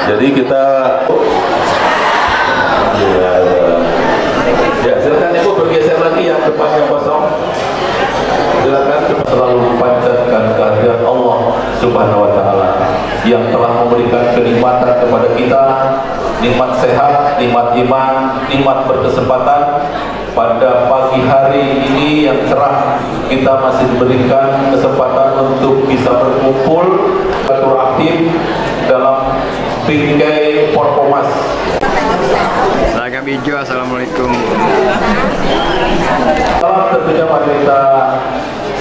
Jadi kita ya silakan Ibu bergeser lagi yang depannya kosong. Silakan selalu panjatkan kehadiran Allah Subhanahu wa taala yang telah memberikan kenikmatan kepada kita, nikmat sehat, nikmat iman, nikmat berkesempatan pada pagi hari ini yang cerah. Kita masih diberikan kesempatan untuk bisa berkumpul beraktif dalam bingkai Forkomas. Seragam hijau, assalamualaikum. Salam tentunya mari kita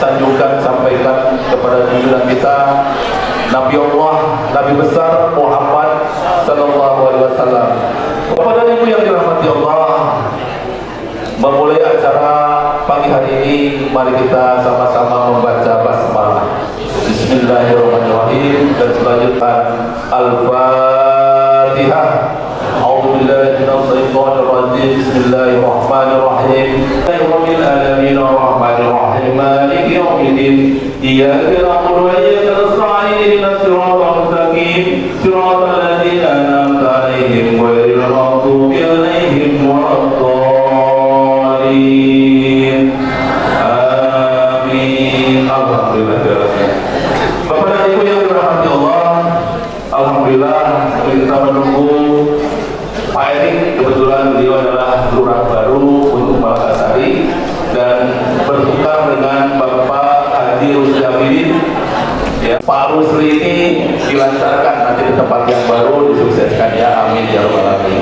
sanjungkan, sampaikan kepada junjungan kita Nabi Allah, Nabi besar Muhammad Sallallahu Alaihi Wasallam. Bapak dan Ibu yang dirahmati Allah, memulai acara pagi hari ini, mari kita sama-sama membaca basmalah. Bismillahirrahmanirrahim. Dan selanjutnya Al-Fatihah. A'udzubillahi minasyaitonir rajim. Bismillahirrahmanirrahim. Rabbil alamin arrahmanir rahim maliki yaumiddin. Iyyaka na'budu wa iyyaka nasta'in ihdinas siratal mustaqim. Siratal ladzina an'amta 'alaihim ghairil maghdubi 'alaihim waladdallin. Amin. Alhamdulillah. Bapak dan Ibu yang dirahmati Allah, alhamdulillah kita menunggu Pak Erik. Kebetulan beliau adalah lurah baru untuk Malakasari dan bertukar dengan Bapak Haji Rusdi Hafidin. Ya, Pak Rusli ini dilancarkan nanti di tempat yang baru, disukseskan ya, amin ya rabbal alamin.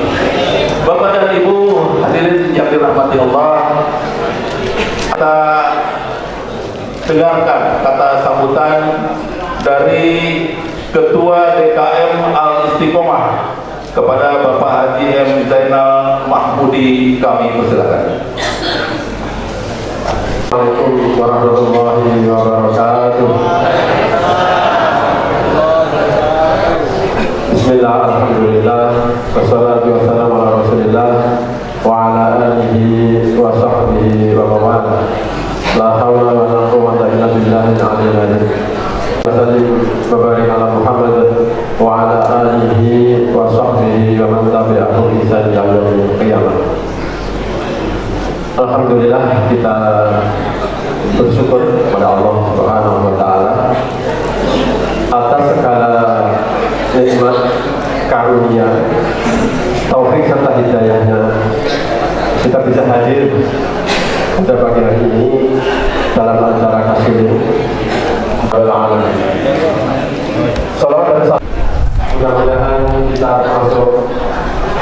Bapak dan Ibu hadirin yang dirahmati Allah, kita dengarkan kata sambutan dari Ketua DKM Al-Istiqomah kepada Bapak Haji M. Zainal Mahmudi. Kami persilakan. Assalamualaikum warahmatullahi wabarakatuh. Bismillah, alhamdulillah, wassalatu wassalamu ala rasulillah wa ala alihi wa sahbihi wa mawala. La hawla wa la quwwata illa billahil aliyyil azim. Sallim wa barik ala Muhammad wa ala alihi wa sahbihi wa man tabi'ahu bi ihsan ila yaumil qiyamah. Alhamdulillah, kita bersyukur kepada Allah Subhanahu wa taala atas segala nikmat karunia, taufik serta hidayahnya kita bisa hadir pada pagi hari ini dalam acara kasih alamin. Salawat dan salam mudah-mudahan kita termasuk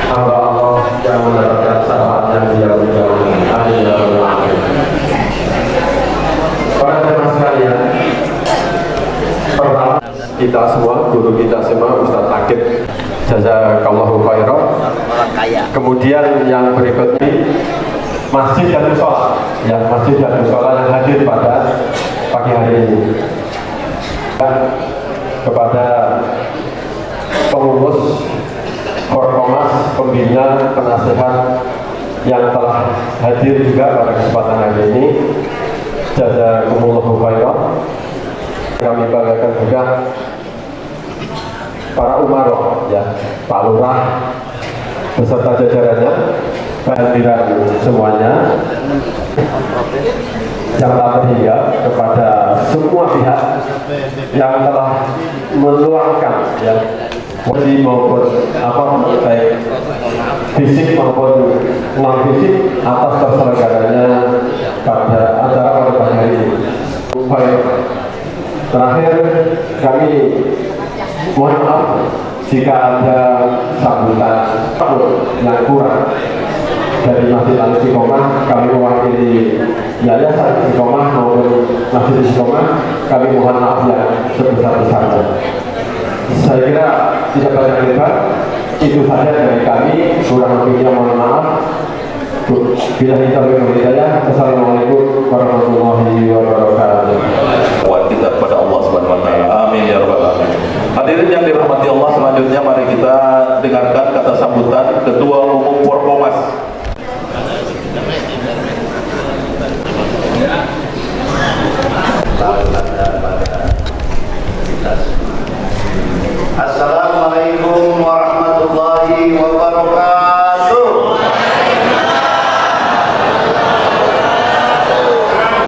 hamba Allah yang mendapatkan syafaat yang dia berikan. Amin ya rabbal alamin. Para jemaah sekalian, pertama kita semua, guru kita semua, Ustaz Akib jazakallahu khairan. Kemudian yang berikutnya masjid dan musola, ya, masjid dan musola yang hadir pada pagi hari ini. Dan kepada pengurus Forkomas, pembina, penasehat yang telah hadir juga pada kesempatan hari ini, jazakumullahu khairan. Kami banggakan juga para umaroh, ya, Pak Lurah beserta jajarannya, kehadiran semuanya yang tak terhingga kepada semua pihak yang telah meluangkan, ya, posisi maupun apa, baik fisik maupun non fisik atas terselenggaranya pada acara pada pagi hari ini. Baik, terakhir kami mohon maaf jika ada sambutan yang kurang dari Masjid Al-Istiqomah. Kami mewakili Yayasan Istiqomah maupun Masjid Istiqomah, kami mohon maaf yang sebesar-besarnya. Saya kira tidak banyak lebar, itu saja dari kami. Kurang lebihnya mohon maaf. Bila kita berhidayah. Assalamualaikum warahmatullahi wabarakatuh. Buat kita kepada Allah Subhanahu wa taala. Amin ya rabbal alamin. Hadirin yang dirahmati Allah, selanjutnya mari kita dengarkan kata sambutan Ketua Umum Forkomas. Assalamualaikum warahmatullahi wabarakatuh.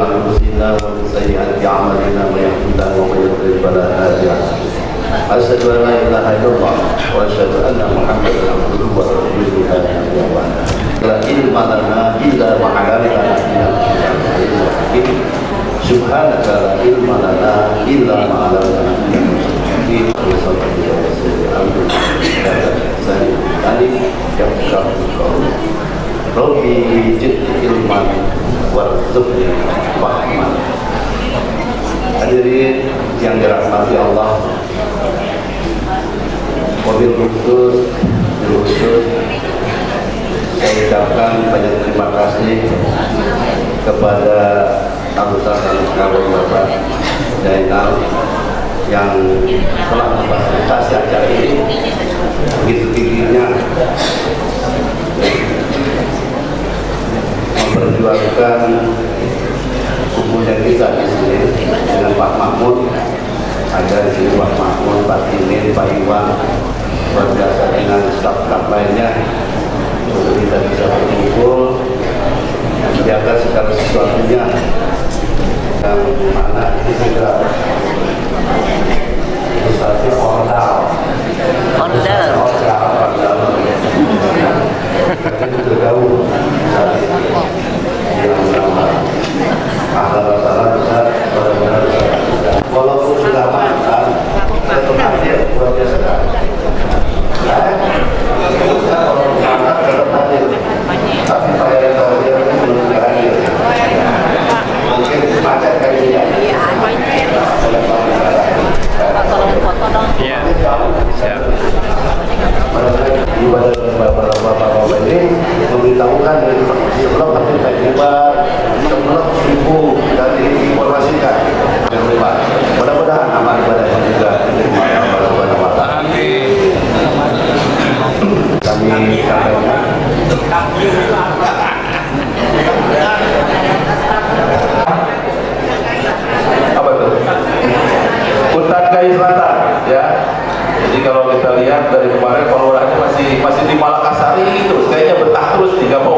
Bismillah wa sayyi'ati a'malina wa yahdihillahu wa yudlil fala hadiya lahu. Asyhadu an la ilaha illallah wa asyhadu anna Muhammadan abduhu wa rasuluhu la ilaha illallah. La ilma lana illa ma 'allamtana innaka subhanaka la ilma lana illa ma 'allamtana innaka Rabbi zidni ilman warzuqni fahman. Hadirin yang dirahmati Allah, wabil khusus saya ucapkan banyak terima kasih kepada anggota dan kawan Bapak Zainal yang telah memfasilitasi acara ini begitu tingginya memperjuangkan hubungan kita di sini dengan Pak Mahmud. Ada di sini Pak Mahmud, Pak Timin, Pak Iwan, berbiasa dengan staf-staf lainnya untuk kita bisa berkumpul menjaga segala sesuatunya yang mana itu juga sesuatu ondal itu jauh yang nama akal salah besar benar-benar walaupun sudah makan tetap hadir luar biasa kalau makan tetap hadir tapi saya tahu dia belum hadir mungkin macet kali ini Iya. Siap. Ibadah bapak-bapak ini memberitahukan sebelum nanti saya tiba sebelum ibu dan diinformasikan. Mudah-mudahan amal ibadahnya juga diterima oleh Allah Subhanahu wa taala. Amin. Kami sampaikan Apa itu? Hutan Kai Selatan, ya. Jadi kalau kita lihat dari kemarin followernya masih di Malakasari terus, kayaknya betah terus nih, nggak mau,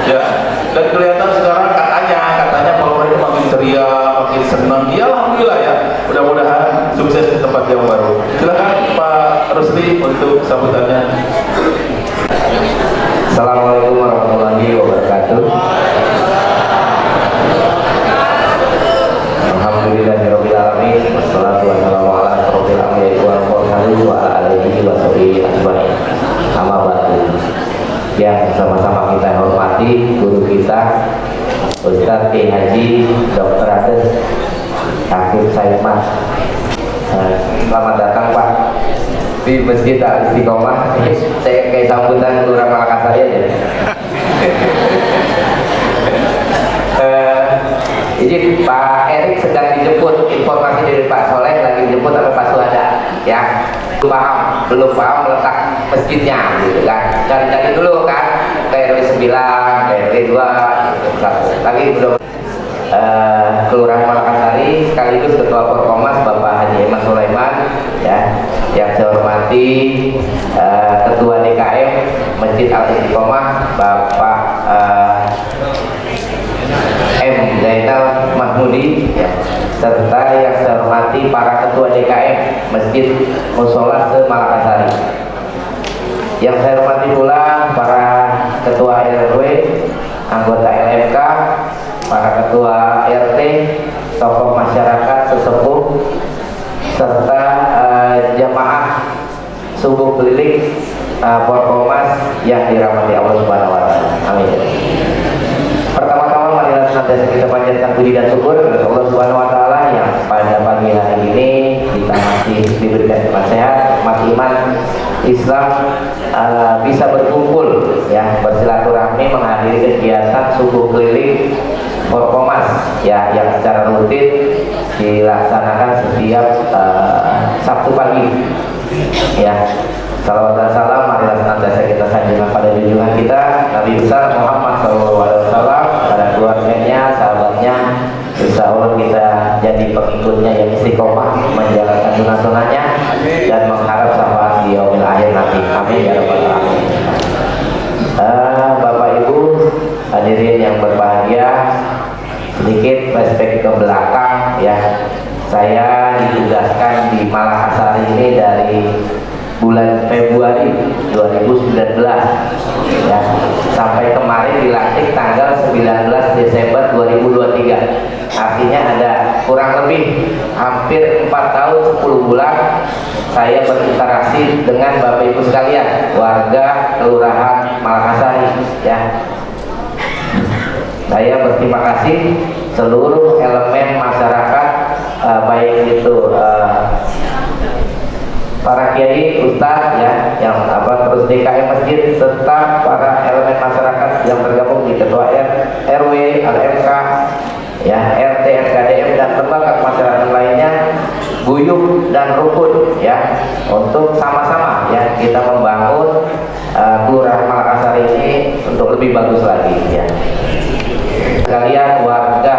ya. Dan kelihatan sekarang katanya followernya makin ceria, makin senang. Ya alhamdulillah ya. Mudah-mudahan sukses di tempat yang baru. Silakan Pak Rusli untuk sambutannya. Assalamualaikum warahmatullahi wabarakatuh. Alhamdulillahirabbil alamin wassalatu wassalamu ala asyrofil anbiya'i wal mursalin wa ala alihi wa sahbihi ajmain. Amma ba'du. Yang sama-sama kita hormati guru kita Ustaz Kiai Haji Dr. Ades Hakim Said Mas. Selamat datang Pak di Masjid Al Istiqomah. Saya kayak sambutan Kelurahan Malakasari aja. Jadi Pak Erik sedang dijemput, informasi dari Pak Soleh lagi dijemput oleh Pak Suhada, ya. Belum paham letak masjidnya, gitu kan. Cari-cari dulu kan, ke RW 9, ke RW 2, gitu. Lagi belum. Kelurahan Malakasari sekaligus Ketua Porkomas Bapak Haji Eman Sulaiman, ya, yang saya hormati Ketua DKM Masjid Al Istiqomah Bapak M. Zainal Mahmudi, ya, serta yang saya hormati para Ketua DKM Masjid Musola se-Malakasari. Yang saya hormati pula para Ketua RW, anggota LMK, para Ketua RT, tokoh masyarakat sesepuh, serta jamaah subuh keliling Porkomas yang dirahmati Allah Subhanahu wa taala. Amin. Pertama-tama marilah senantiasa kita panjatkan puji dan syukur kepada Allah Subhanahu wa taala yang pada pagi hari ini kita masih diberikan iman sehat, umat iman Islam bisa berkumpul, ya, bersilaturahmi menghadiri kegiatan subuh keliling Porkomas, ya, yang secara rutin dilaksanakan setiap Sabtu pagi, ya. Salawat dan salam marilah senantiasa kita sanjungkan pada junjungan kita Nabi besar Muhammad SAW, pada keluarganya, sahabatnya, Insya Allah kita jadi pengikutnya yang istiqomah menjalankan sunnah-sunnahnya dan mengharap syafaat di yaumil akhir nanti. Amin ya rabbal alamin. Bapak Ibu hadirin yang berbahagia, sedikit flashback ke belakang ya. Saya ditugaskan di Makassar ini dari bulan Februari 2019 ya, sampai kemarin dilantik tanggal 19 Desember 2023. Artinya ada kurang lebih hampir 4 tahun 10 bulan saya berinteraksi dengan Bapak Ibu sekalian, warga Kelurahan Makassar ya. Saya berterima kasih seluruh elemen masyarakat, baik itu para kiai, ustadz ya, yang terus DKM masjid, serta para elemen masyarakat yang tergabung di ketua RW, LMK, ya, RT, RKDM dan lembaga masyarakat lainnya, guyup dan rukun ya, untuk sama-sama ya kita membangun Kelurahan Makassar ini untuk lebih bagus lagi ya. Sekalian warga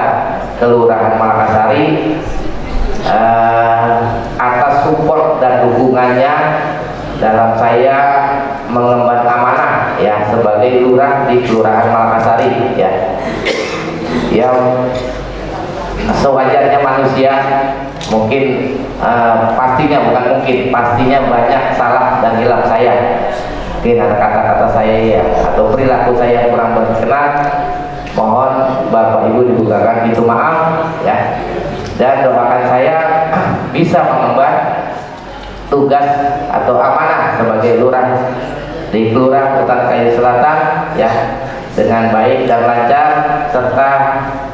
Kelurahan Makassari, atas support dan dukungannya dalam saya mengemban amanah ya sebagai lurah di Kelurahan Makassari ya. Yang sewajarnya manusia mungkin pastinya banyak salah dan hilang saya. Mungkin ada kata-kata saya ya atau perilaku saya kurang berkenan, mohon Bapak Ibu dibukakan pintu maaf ya, dan doakan saya bisa mengemban tugas atau amanah sebagai lurah di Kelurahan Hutan Kayu Selatan ya dengan baik dan lancar serta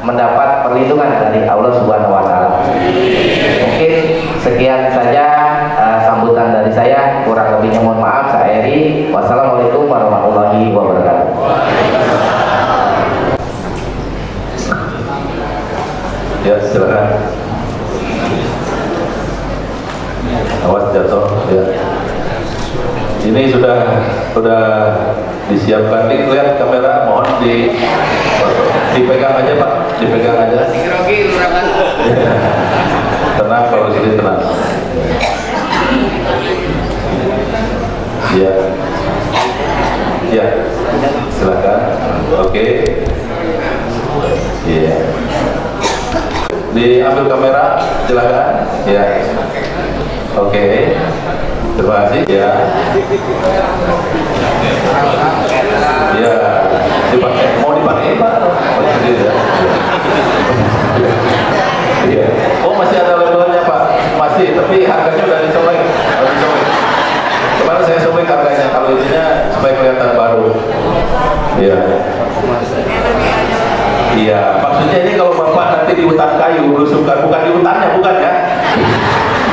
mendapat perlindungan dari Allah Subhanahu wa taala. Mungkin sekian saja sambutan dari saya, kurang lebihnya mohon maaf. Saya Eri. Wassalamualaikum warahmatullahi wabarakatuh. Ya, silakan. Awas jatuh ya. Ini sudah disiapkan. Nih, lihat kamera, mohon dipegang aja Pak, dipegang aja. Tenang, kalau sini tenang. Ya, ya, silakan. Oke. Iya. Diambil kamera, silakan. Ya. Oke. Terima kasih ya. Ya, dipakai. Mau dipakai Pak? Ya. Oh, masih ada labelnya Pak? Masih, tapi harganya udah disobek. Kemarin saya sobek harganya, kalau itunya supaya kelihatan baru. Iya. Iya, maksudnya ini kalau Bapak nanti di hutan kayu belusukan, bukan di hutannya, bukan ya,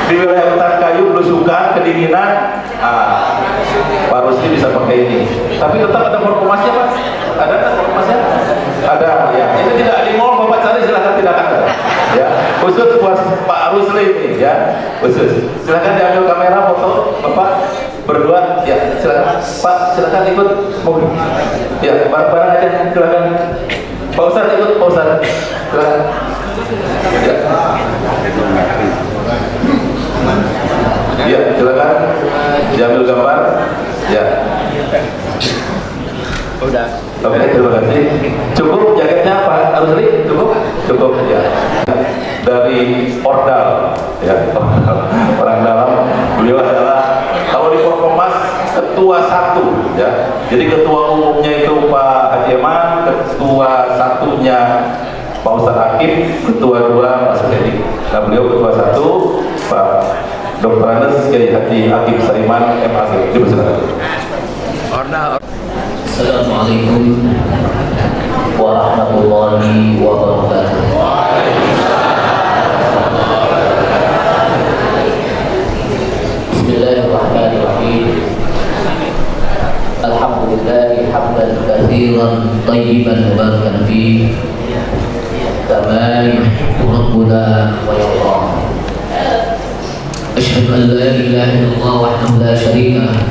di wilayah hutan kayu belusukan, kedinginan, Pak Rusli bisa pakai ini. Tapi tetap ada formasnya Pak? Ada kan formasnya? Ada ya. Ini tidak di mall, Bapak cari silakan, tidak ada ya. Khusus buat Pak Rusli ini ya, khusus. Silakan diambil kamera foto Bapak berdua ya, silakan Pak, silakan ikut mobil ya, bareng-bareng aja, silakan Pak Ustadz ikut, Pak Ustadz silakan ya, silakan diambil gambar ya. Udah. Oke, terima kasih. Cukup jaketnya Pak Rusli? Cukup ya. Dari Ordal ya, orang dalam. Beliau adalah kalau di Forkomas ketua 1 ya. Jadi ketua umumnya itu Pak Haji Eman, ketua 1-nya Pak Ustadz Akif, ketua 2 Pak Sukedi. Nah, beliau ketua 1 Pak Dr. Anes Kiai Haji Akif Saiman MAC. Dipersilakan. Assalamualaikum warahmatullahi wabarakatuh. Bismillahirrahmanirrahim. Alhamdulillahi hamdan katsiran thayyiban mubarakan fihi kama yuhibbu rabbuna wa yarda. Asyhadu an la ilaha illallah wahdahu la syarika lahu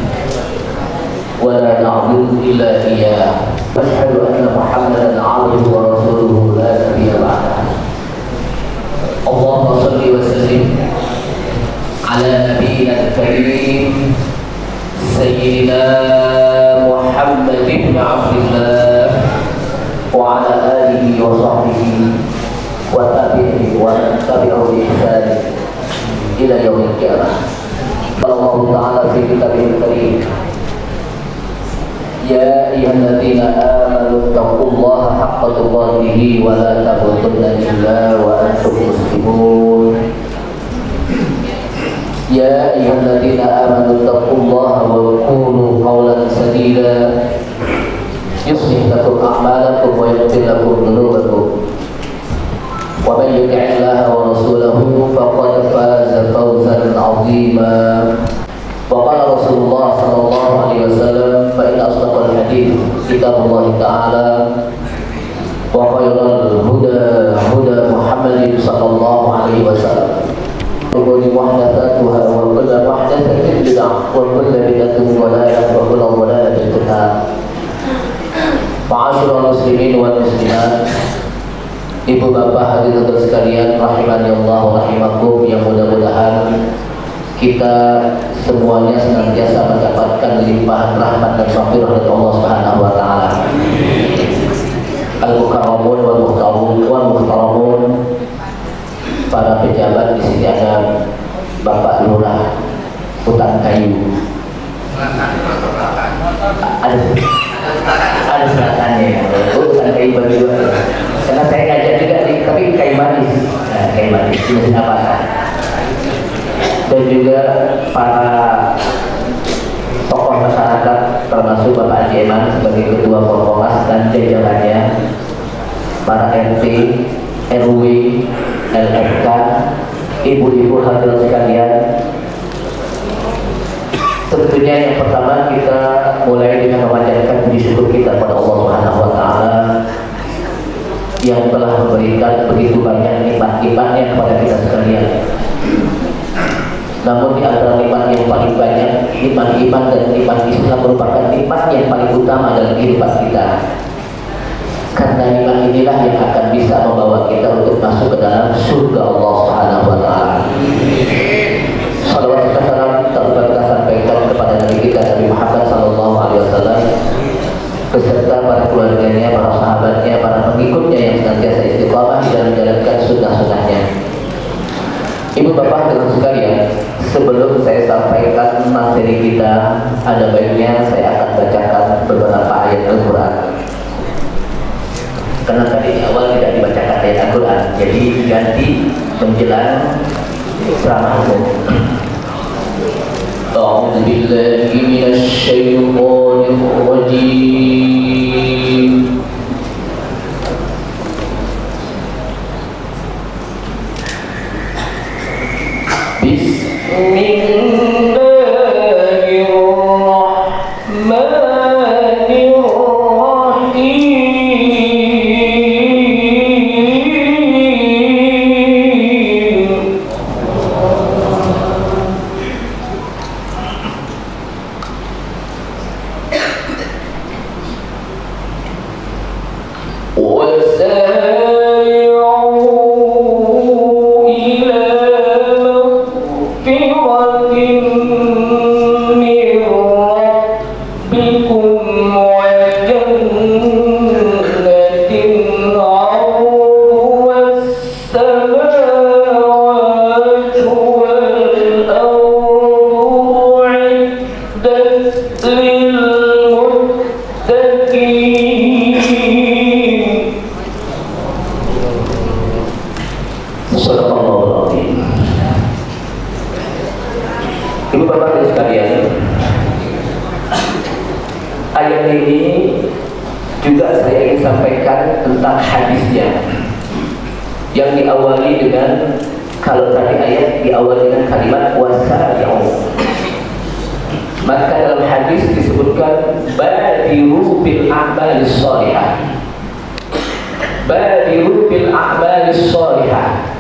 wa la na'budu illa iyyah. Asyhadu anna Muhammadan 'abduhu wa rasuluhu la nabiyya ba'dahu. اللهم صل وسلم على نبينا الكريم سيدنا محمد بن عبد الله وعلى آله وصحبه وتابعه ومن تبعه بإحسان إلى يوم القيامة. قال الله تعالى في كتابه الكريم: يا أيها الذين آمنوا اتقوا الله حق تقاته ولا تموتن إلا وأنتم مسلمون. يا أيها الذين آمنوا اتقوا الله وقولوا قولا سديدا يصلح لكم أعمالكم ويغفر لكم ذنوبكم ومن يطع الله ورسوله فقد فاز فوزا عظيما. وقال رسول الله صلى الله عليه وسلم: فإن أصدق الحديث كتاب الله تعالى وخير الهدى هدى محمد صلى الله عليه وسلم وكل محدثاتها وكل محدثة بدعة وكل بدعة ضلالة وكل ضلالة في النار. Ma'asyiral muslimin wal muslimat, ibu bapak hadirin sekalian rahimani Allah wa rahimakum, yang mudah-mudahan kita semuanya senantiasa mendapatkan limpahan rahmat dan maghfirah dari Allah Subhanahu wa taala. Al-mukarramun wal muhtaramun, para pejabat di sini ada Bapak Lurah Hutan Kayu. Ada selatannya, Hutan Kayu bagi dua. Karena saya ngajak juga tapi kayu manis, kayu manis di Mesin Apakah. Dan juga para tokoh masyarakat termasuk Bapak Haji Eman sebagai ketua Forkomas dan jajarannya, para RT, RW, LFK, ibu-ibu hadirin sekalian. Tentunya yang pertama kita mulai dengan memanjatkan puji syukur kita kepada Allah Subhanahu wa taala yang telah memberikan begitu banyak nikmat-nikmatnya kepada kita sekalian. Namun di antara nikmat yang paling banyak, nikmat iman dan nikmat Islam merupakan nikmat yang paling utama dalam kehidupan kita. Karena nikmat inilah yang akan bisa membawa kita untuk masuk ke dalam surga Allah Subhanahu wa taala. Salawat serta salam kita sampaikan kepada Nabi kita Nabi Muhammad sallallahu alaihi wasallam beserta para keluarganya, para sahabatnya, para pengikutnya yang senantiasa istiqamah dalam menjalankan sunnah-sunnahnya. Ibu bapak dan sekalian, sebelum saya sampaikan materi kita, ada baiknya saya akan bacakan beberapa ayat Al-Quran. Karena tadi di awal tidak dibacakan ayat Al-Quran, jadi diganti menjelang ceramah umum. A'udzu billahi minasy syaithanir rajim. Ibu bapak dan sekalian, ayat ini juga saya ingin sampaikan tentang hadisnya yang diawali dengan, kalau tadi ayat diawali dengan kalimat wasari'u, maka dalam hadis disebutkan badiru bil a'malis shalihah, badiru bil a'malis shalihah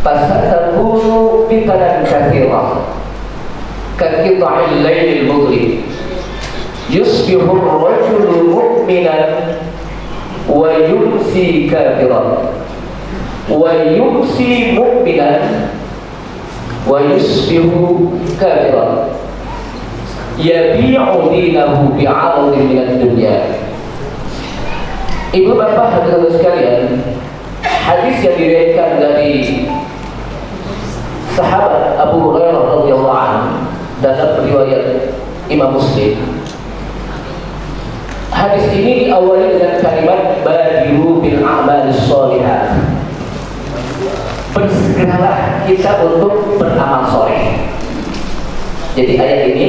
fasatakunu fitanan katsirah kakita'il lailil mudlim yusbihu ar-rajulu mu'minan wa yumsi kafiran wa yumsi mu'minan wa yusbihu kafiran yabi'u dinahu bi'aradin minad dunya. Ibu bapak hadirin sekalian, hadis yang diriwayatkan dari sahabat Abu Hurairah radhiyallahu anhu dalam riwayat Imam Muslim. Hadis ini diawali dengan kalimat badiru bil a'malis sholihat. Bersegeralah kita untuk beramal soleh. Jadi ayat ini,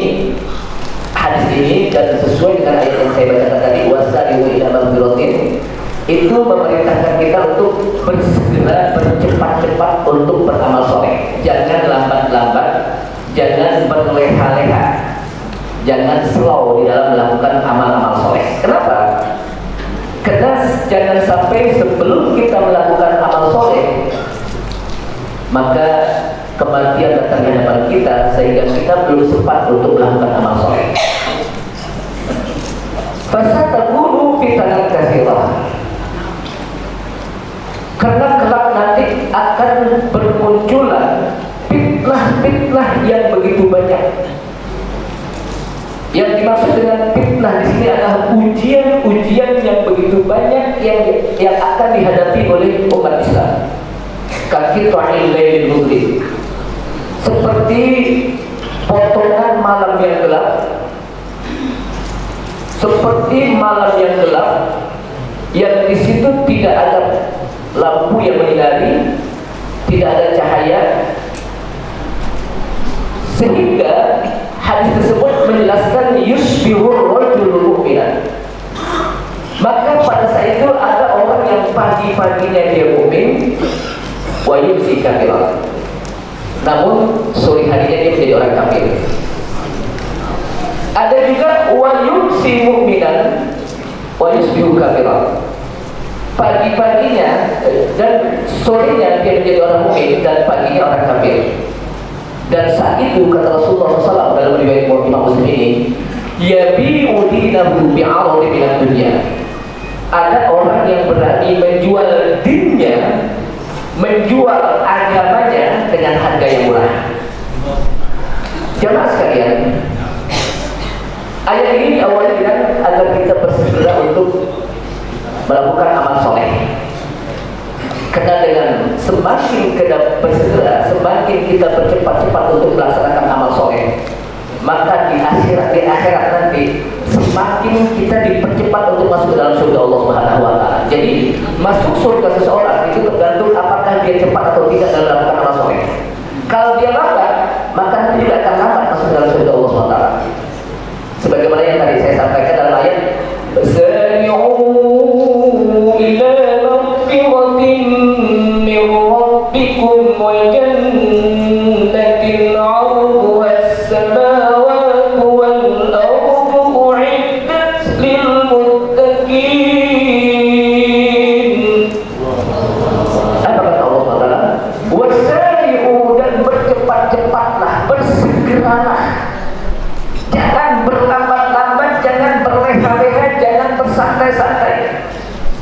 hadis ini, dan sesuai dengan ayat yang saya bacakan tadi, wasari'u ila maghfiratin, itu memerintahkan kita untuk bersegera, bercepat-cepat untuk beramal soleh. Jangan lambat-lambat, jangan berleha-leha, jangan slow di dalam melakukan amal-amal soleh. Kenapa? Karena jangan sampai sebelum kita melakukan amal soleh, maka kematian datang di hadapan kita sehingga kita belum sempat untuk melakukan amal soleh. Fasatakunu fitanan katsirah. Karena kelak nanti akan bermunculan fitnah-fitnah yang begitu banyak. Yang dimaksud dengan fitnah di sini adalah ujian-ujian yang begitu banyak yang akan dihadapi oleh umat Islam. Kaqita'il lailil mudlim, seperti potongan malam yang gelap, seperti malam yang gelap yang di situ tidak ada lampu yang menyinari, tidak ada cahaya, sehingga hadis tersebut menjelaskan yusbihur rajulul mu'minan. Maka pada saat itu ada orang yang pagi-paginya dia mukmin, wa yumsi kafiran, namun sore harinya dia menjadi orang kafir. Ada juga wa yumsi mu'minan wa yusbihu kafiran, pagi-paginya dan sorenya dia menjadi orang mukmin dan paginya orang kafir. Dan saat itu kata Rasulullah SAW dalam riwayat Imam Muslim ini, yabi'u dinahu bi'aradin minad dunya. Ada orang yang berani menjual dinnya, menjual agamanya dengan harga yang murah. Jamaah sekalian, ayat ini diawali dengan agar kita bersegera untuk melakukan amal soleh. Karena dengan semakin kita bersegera, semakin kita bercepat-cepat untuk melaksanakan amal soleh, maka di akhirat nanti semakin kita dipercepat untuk masuk ke dalam surga Allah Subhanahu wa taala. Jadi masuk surga seseorang itu tergantung apakah dia cepat atau tidak dalam melakukan amal soleh. Kalau dia lambat, maka nanti juga akan lambat masuk ke dalam surga Allah Subhanahu wa taala. Sebagaimana yang tadi saya sampaikan dalam ayat sari'u ila maghfiratin min rabbikum wa jannatin 'arduha as-samawati wal ardu u'iddat lil muttaqin. Apa kata Allah Taala? Wasari'u, dan bercepat-cepatlah, bersegeralah. Jangan berlambat-lambat, jangan berleha-leha, jangan bersantai-santai.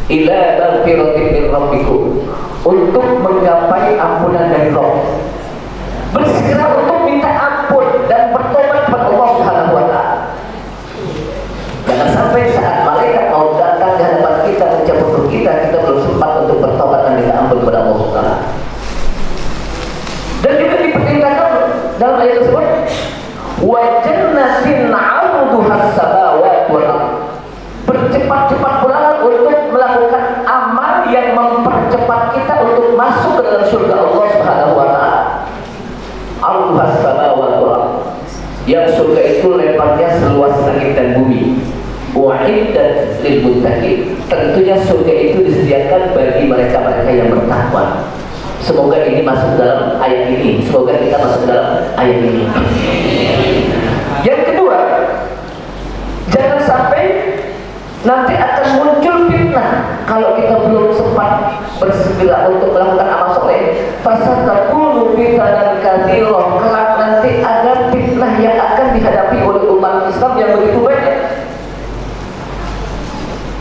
Ila maghfiratin min rabbikum, untuk menggapai ampunan dari Rabb. Bersegera untuk minta ampun dan bertobat kepada Allah Subhanahu wa taala. Jangan sampai saat malaikat mau datang di hadapan kita mencabut ruh kita belum sempat untuk bertobat dan minta ampun kepada Allah Subhanahu wa taala. Dan juga diperintahkan dalam ayat tersebut, wa jannatin 'arduha as-samawati wal ardh. Bercepat-cepat pula untuk melakukan amal yang mempercepat kita untuk masuk ke dalam surga Allah Subhanahu wa taala. 'Arduha as-samawati wal ardh, yang surga itu lebarnya seluas langit dan bumi. U'iddat lil muttaqin, tentunya surga itu disediakan bagi mereka-mereka yang bertakwa. Semoga ini masuk dalam ayat ini. Semoga kita masuk dalam ayat ini. Yang kedua, jangan sampai nanti akan muncul fitnah kalau kita belum sempat bersegera untuk melakukan amal soleh. Fasatakunu fitnanan katsirah, kelak nanti ada fitnah yang akan dihadapi oleh umat Islam yang begitu banyak.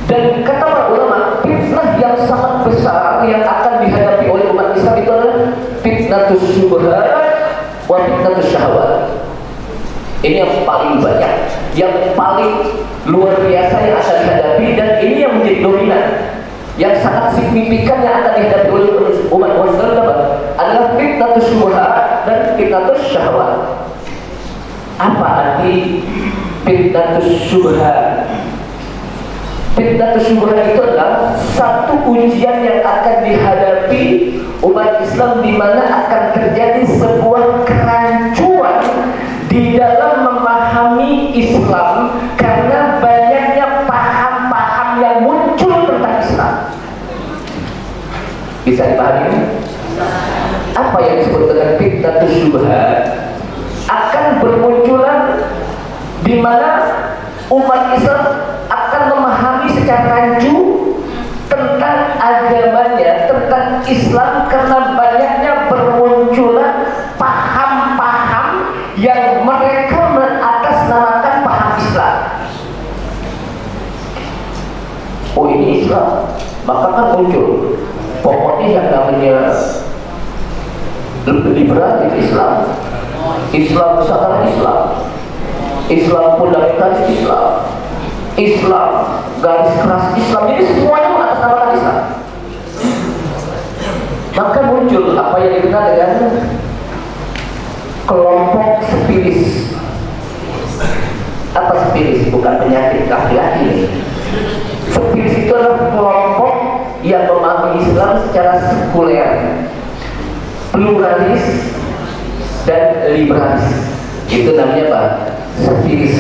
Dan kata para ulama, fitnah yang sangat besar yang akan dihadapi oleh syahwat. Ini yang paling banyak, yang paling luar biasa yang akan dihadapi, dan ini yang menjadi dominan, yang sangat signifikan yang akan dihadapi oleh umat Islam adalah fitnatus syubhat dan fitnatus syahwat. Apa arti fitnatus syubhat? Fitnatus syubhat itu adalah satu ujian yang akan dihadapi umat Islam, di mana akan terjadi sebuah kerancuan di dalam memahami Islam karena banyaknya paham-paham yang muncul tentang Islam. Bisa dipahami? Apa yang disebut dengan fitnatus syubhat? Akan bermunculan di mana umat Islam akan memahami secara rancu tentang agamanya, tentang Islam, karena banyaknya bermunculan paham-paham yang mereka mengatasnamakan paham Islam. Oh, ini Islam, maka kan muncul pokoknya yang namanya liberal Islam, Islam nusantara Islam, Islam fundamentalis Islam, Islam garis keras Islam, jadi semuanya mengatasnamakan Islam. Maka muncul apa yang dikenal dengan kelompok spiris. Apa spiris? Bukan penyakit laki-laki. Spiris itu adalah kelompok yang memahami Islam secara sekuler, pluralis, dan liberalis. Itu namanya apa? Spiris.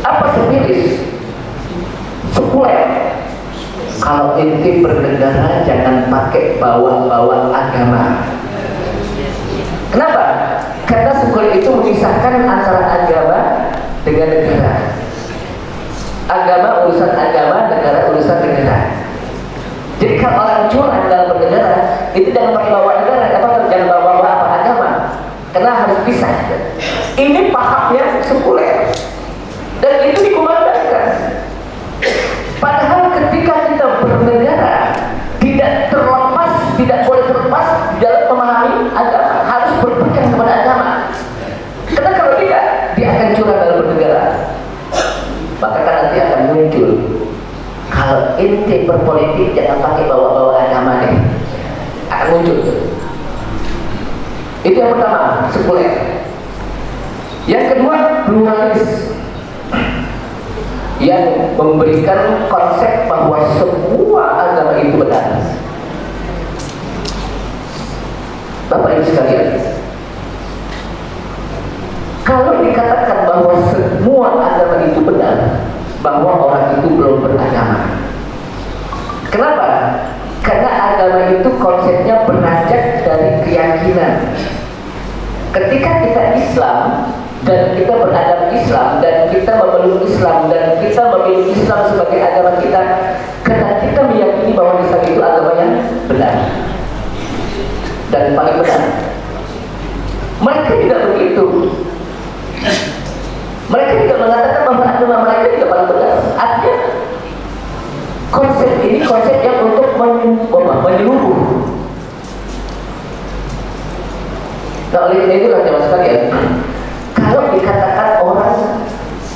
Apa spiris? Sekuler. Kalau ente bernegara jangan pakai bawa-bawa agama. Kenapa? Karena sekuler itu memisahkan antara agama dengan negara. Agama urusan agama, negara urusan negara. Jadi kalau orang curang dalam bernegara, itu jangan pakai bawa negara, jangan bawa apa agama, karena harus pisah. Ini pahamnya sekuler, dan itu dikumandangkan. Padahal ketika kita bernegara, tidak terlepas, tidak boleh terlepas dalam memahami agama, harus berpegang kepada agama. Karena kalau tidak, dia akan curang dalam bernegara. Maka kan nanti akan muncul, kalau ente berpolitik jangan pakai bawa-bawa agama deh, akan muncul. Itu yang pertama, sekuler. Yang kedua, pluralis, yang memberikan konsep bahwa semua agama itu benar. Bapak Ibu sekalian, kalau dikatakan bahwa semua agama itu benar, bahwa orang itu belum beragama. Kenapa? Karena agama itu konsepnya beranjak dari keyakinan. Ketika kita Islam dan kita beragama Islam dan kita memeluk Islam dan kita memilih Islam sebagai agama kita, karena kita meyakini bahwa Islam itu agama yang benar dan paling benar. Mereka tidak begitu. Mereka tidak mengatakan bahwa agama mereka tidak paling benar. Artinya konsep ini konsep yang untuk menyeluruh. Nah, oleh karena itulah teman sekalian, kalau dikatakan orang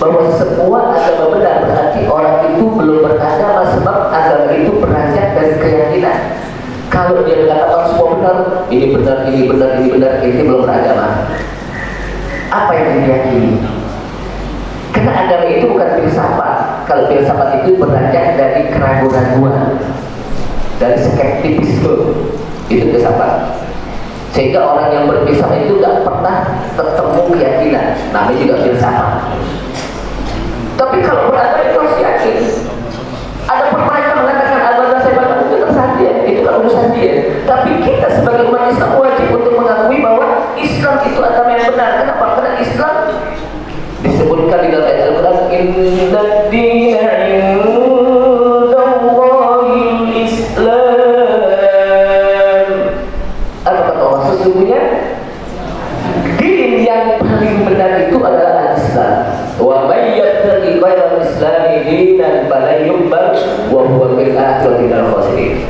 bahwa semua agama benar, berarti orang itu belum beragama, sebab agama itu beranjak dari keyakinan. Kalau dia mengatakan semua benar, ini benar, ini benar, ini benar, ini belum beragama. Apa yang diyakini? Karena agama itu bukan filsafat. Kalau filsafat itu beranjak dari keraguan-keraguan, dari skeptisisme, itu filsafat. Sehingga orang yang berfilsafat itu tidak pernah ketemu keyakinan, namanya juga filsafat. Tapi kalau beragama itu harus yakin. Ada mereka mengatakan agama saya baca itu terserah dia, itu kan urusan dia. Tapi kita sebagai umat Islam wajib untuk mengakui bahwa Islam itu agama yang benar. Kenapa? Karena Islam disebutkan di dalam ayat Al-Quran, Inna dina indallahil Islam. Apa kata Allah? Sesungguhnya din yang paling benar itu adalah Islam. Wa may yabtaghi ghairal islami dinan falan yuqbal wa huwa fil akhirati minal khasirin.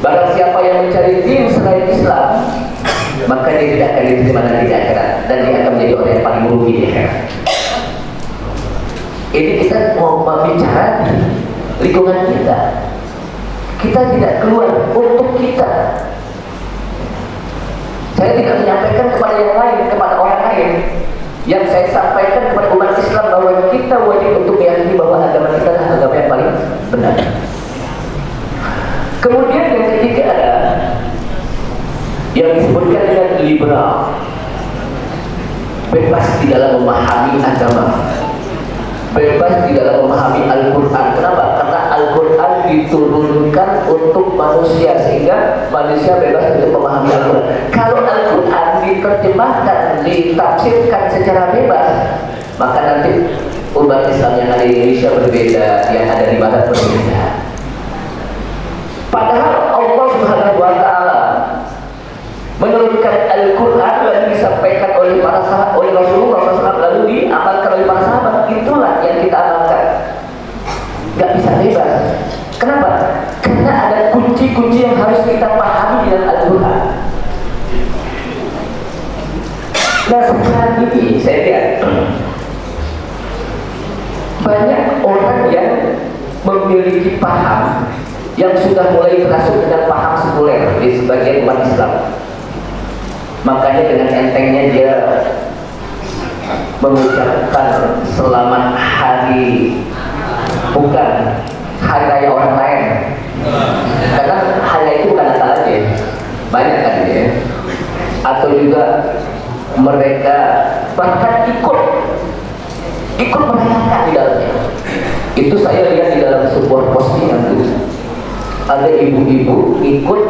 Barang siapa yang mencari din selain Islam, maka dia tidak akan diterima nanti di akhirat, dan dia akan menjadi orang yang paling merugi di akhirat. Ini kita mau bicara di lingkungan kita. Kita tidak keluar untuk kita. Saya tidak menyampaikan kepada yang lain, kepada orang lain. Yang saya sampaikan kepada umat Islam bahwa kita wajib untuk meyakini bahwa agama kita adalah agama yang paling benar. Kemudian yang ketiga adalah yang disebutkan dengan liberal, bebas di dalam memahami agama, bebas di dalam memahami Al-Quran. Kenapa? Karena Al-Quran diturunkan untuk manusia, sehingga manusia bebas untuk memahami Al-Quran. Kalau Al-Quran diterjemahkan, ditafsirkan secara bebas, maka nanti umat Islam yang ada di Indonesia berbeda, yang ada di Barat berbeda. Padahal Allah Subhanahu wa Ta'ala menurunkan Al-Quran lalu disampaikan oleh para sahabat, oleh Rasulullah SAW, lalu diamalkan oleh para sahabat. Itulah yang kita amalkan. Gak bisa bebas. Kenapa? Karena ada kunci-kunci yang harus kita pahami dalam Al-Quran. Nah, sekarang ini saya lihat banyak orang yang memiliki paham yang sudah mulai terasuk dengan paham sekuler di sebagian umat Islam. Makanya dengan entengnya dia mengucapkan selamat hari, bukan hari raya orang lain. Karena hari itu bukan Natal aja, banyak kan ya. Atau juga mereka bahkan ikut merayakan di dalamnya. Itu saya lihat di dalam sebuah postingan itu, ada ibu-ibu ikut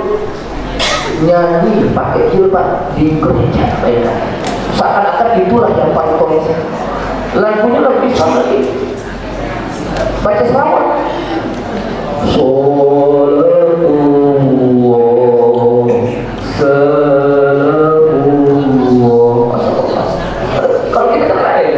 nyanyi pakai jilbab di gereja mereka, seakan-akan itulah yang paling konsen. Lagunya lebih sama lagi, baca selawat, kalau kita kan lain,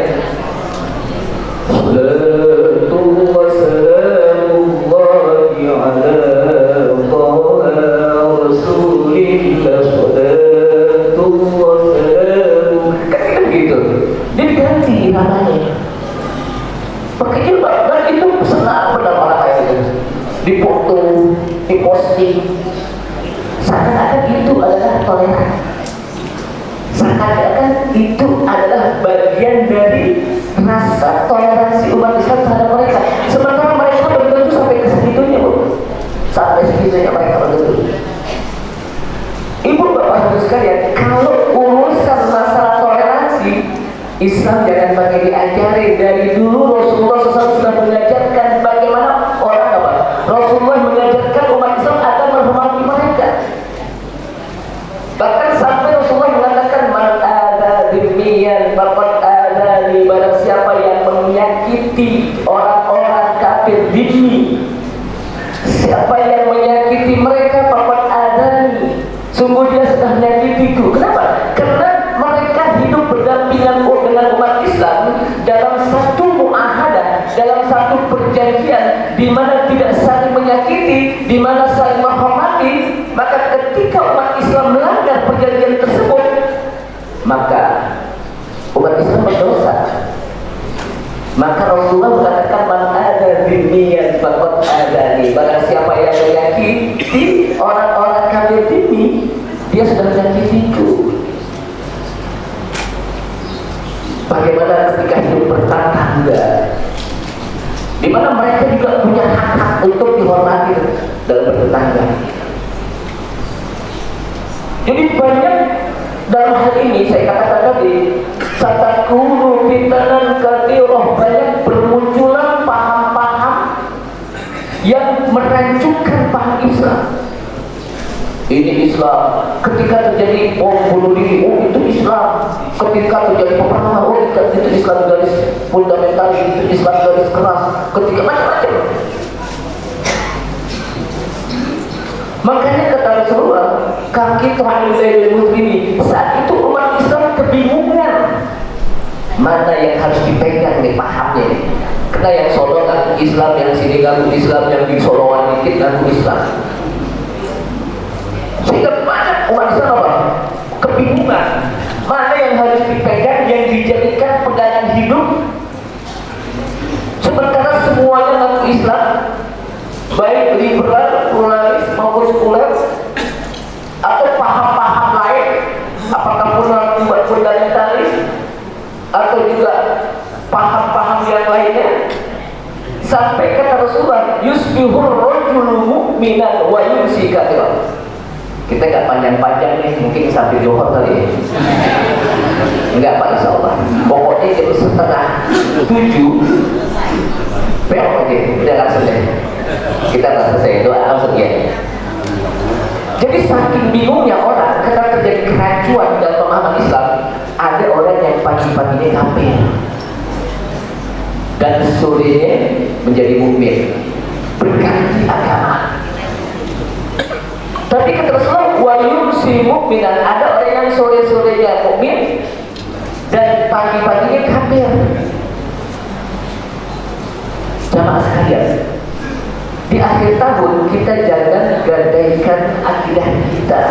pakai jilbab, dan itu senang benar orang kayak gitu, dipoto, diposting, seakan-akan itu adalah toleran, seakan-akan itu adalah bagian dari rasa toleransi umat Islam terhadap mereka. Sementara mereka belum tentu sampai ke segitunya, Bu. Sampai segitunya mereka belum tentu. Ibu bapak sekalian, kalau urusan masalah toleransi, Islam jangan pakai diajarin. Dari dulu Rasulullah SAW sudah mengajarkan bagaimana orang apa? Rasulullah mengajarkan umat Islam agar menghormati mereka. Bahkan sampai Rasulullah mengatakan, man ada demian bapak ada di barang siapa yang menyakiti orang-orang kafir dini, siapa yang menyakiti mereka bapak ada, sungguh dia sudah menyakitiku. Kenapa? Karena mereka hidup berdampingan dengan umat Islam dalam satu muahadah, dalam satu perjanjian di mana tidak saling menyakiti, di mana saling menghormati. Maka ketika umat Islam melanggar perjanjian tersebut, maka umat Islam berdosa. Maka Rasulullah mengatakan, man ada diniyan faqad adani, barang siapa yang menyakiti orang-orang kafir ini, dia sudah menyakitiku. Bagaimana ketika hidup bertetangga, di mana mereka juga punya hak untuk dihormati dalam bertetangga. Jadi banyak dalam hal ini, saya katakan tadi, satakunu fitanan katsirah, banyak bermunculan paham-paham yang merancungkan paham Islam. Ini Islam. Ketika terjadi bom bunuh diri, oh itu Islam. Ketika terjadi peperangan, oh itu Islam garis fundamental, itu Islam garis keras. Ketika macam-macam. Makanya kata Rasulullah, kaki terakhir dari muslimin. Saat itu umat Islam kebingungan mana yang harus dipegang nih pahamnya nih. Karena yang Solo ngaku Islam, yang sini ngaku Islam, yang di Soloan dikit ngaku Islam. Sehingga banyak umat Islam apa? kebingungan mana yang harus dipegang, yang dijadikan pegangan hidup. Sementara semuanya ngaku Islam, baik liberal, pluralis maupun sekuler, atau paham-paham lain, apakah fundamentalis atau juga paham-paham yang lainnya. Sampai kata Rasulullah, yusbihur rajulu mu'minan wa yumsi kafiran. Kita nggak panjang-panjang nih, mungkin sampai Johor kali ya. Enggak Pak, insya Allah. Pokoknya jam 6:30 oke, udah langsung deh. Kita nggak selesai doa langsung ya. Jadi saking bingungnya orang karena terjadi keracuan dalam pemahaman Islam. Ada orang yang pagi-paginya kafir dan sorenya menjadi mukmin, berganti agama. Tapi kata Rasulullah, wa yumsi mu'minan, ada orang yang sore-sorenya mukmin dan pagi-paginya kafir. Jamaah sekalian, di akhir tahun kita jangan gadaikan akidah kita.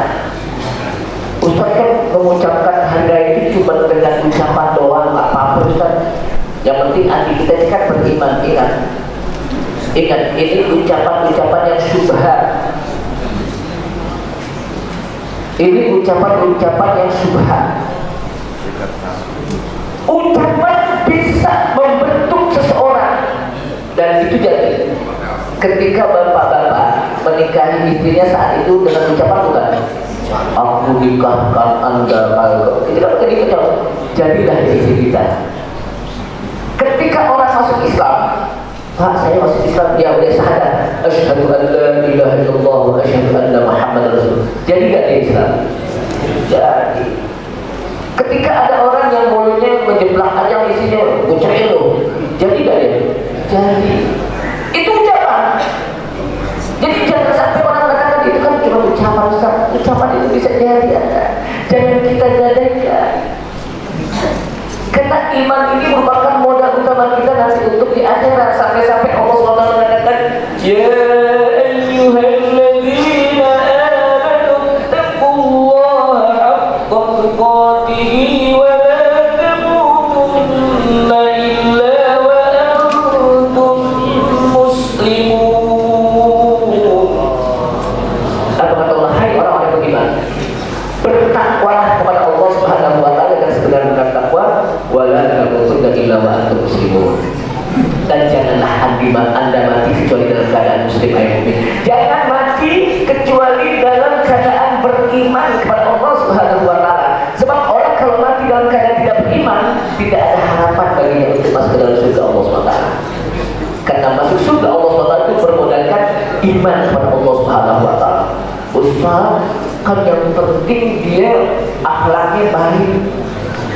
Ustaz kan mengucapkan hari raya ini cuma dengan ucapan doang, nggak apa-apa Ustaz. Yang penting hati kita ini kan beriman. Ingat, ini ucapan-ucapan yang syubhat. Ini ucapan-ucapan yang syubhat. Ucapan bisa membentuk seseorang. Dan itu jadi ketika bapak-bapak menikahi istrinya saat itu dengan ucapan bukan, aku nikahkan anda kalau tidak ketika jadilah istri kita. Ketika orang masuk Islam, Pak saya masuk Islam, dia udah sadar, asyhadu an la ilaha illallah wa asyhadu anna Muhammadar Rasul. Jadi gak dia Islam? Jadi. Ketika ada orang yang mulutnya menjeblak aja isinya, kucai lo. Jadi gak dia? Jadi. Itu ucapan. Jadi jangan sampai orang katakan itu kan cuma ucapan Ustaz. Ucapan itu bisa jadi ada. Jangan kita gadaikan. Karena iman ini merupakan modal utama kita nanti untuk di akhirat. Sampai-sampai Allah SWT mengatakan, ya ayyuhalladzina amanu taqullaha haqqa tuqatih wa la tamutunna illa wa antum muslimun. Apa kata Allah? Hai orang-orang yang beriman, bertakwalah kepada Allah Subhanahu wa taala dengan sebenar-benar takwa, wala tamutunna illa wa antum muslimun. Dan janganlah anda mati kecuali dalam keadaan muslim ayat mukmin. Jangan mati kecuali dalam keadaan beriman kepada Allah Subhanahu wa taala. Sebab orang kalau mati dalam keadaan tidak beriman, tidak ada harapan baginya untuk masuk ke dalam surga Allah Subhanahu wa taala. Karena masuk surga Allah Subhanahu wa taala itu bermodalkan iman kepada Allah Subhanahu wa taala. Ustaz, kan yang penting dia akhlaknya baik.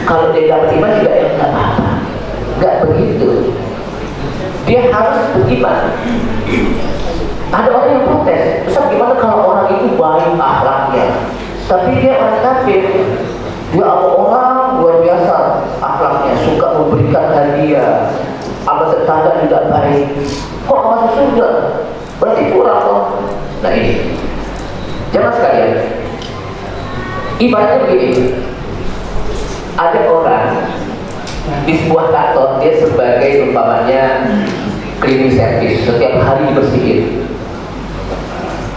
Kalau dia dapat iman juga ya enggak apa-apa. Enggak begitu. Dia harus beriman. Ada orang yang protes, Ustaz gimana kalau orang itu baik akhlaknya, tapi dia orang kafir, dia orang luar biasa akhlaknya, suka memberikan hadiah, sama tetangga juga baik, kok masuk surga? Berarti kurang kok. Nah ini, jangan sekalian. Ibaratnya begini, ada orang di sebuah kantor, dia sebagai umpamanya cleaning service, setiap hari dibersihin,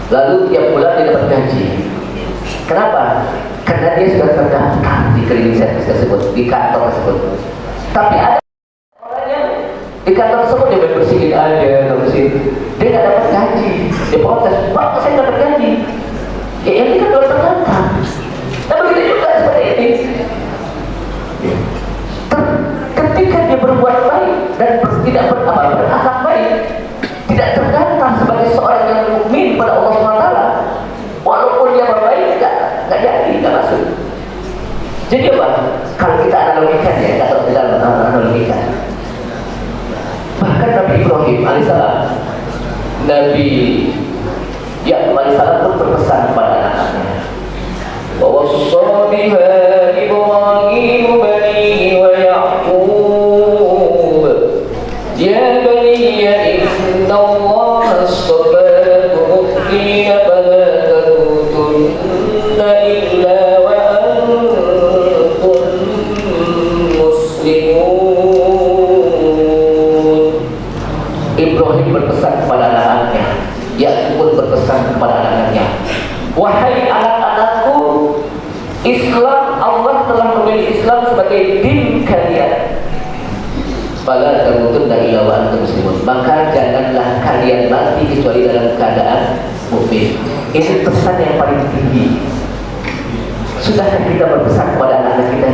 lalu tiap bulan dia dapat gaji. Kenapa? Karena dia sudah terdaftar di cleaning service tersebut, di kantor tersebut. Tapi ada orang yang di kantor tersebut dia bersihin aja, dia nggak dapat gaji. Dia protes, Pak saya dapat gaji. Ya ini kan sudah terdaftar. Nah begitu juga seperti ini. Ketika dia berbuat baik dan tidak berakhlak baik, tidak terdaftar sebagai seorang yang mukmin pada Allah SWT, walaupun dia berbaik nggak jadi, nggak masuk. Jadi apa? Kalau kita analogikan ya, kalau kita analogikan, bahkan Nabi Ibrahim alaihissalam, Nabi Yakub alaihissalam pun berpesan kepada anak-anaknya, وَوَصَّى بِهَا إِبْرَاهِيمُ بَنِيهِ وَيَعْقُوبُ يَا بَنِيَّ إِنَّ اللَّهَ اصْطَفَى لَكُمُ الدِّينَ فَلَا تَمُوتُنَّ إِلَّا وَأَنْتُمْ sebagai din kalian. Fala tamutunna illa wa antum muslimun. Maka janganlah kalian mati kecuali dalam keadaan mukmin. Ini pesan yang paling tinggi. Sudahkah kita berpesan kepada anak kita,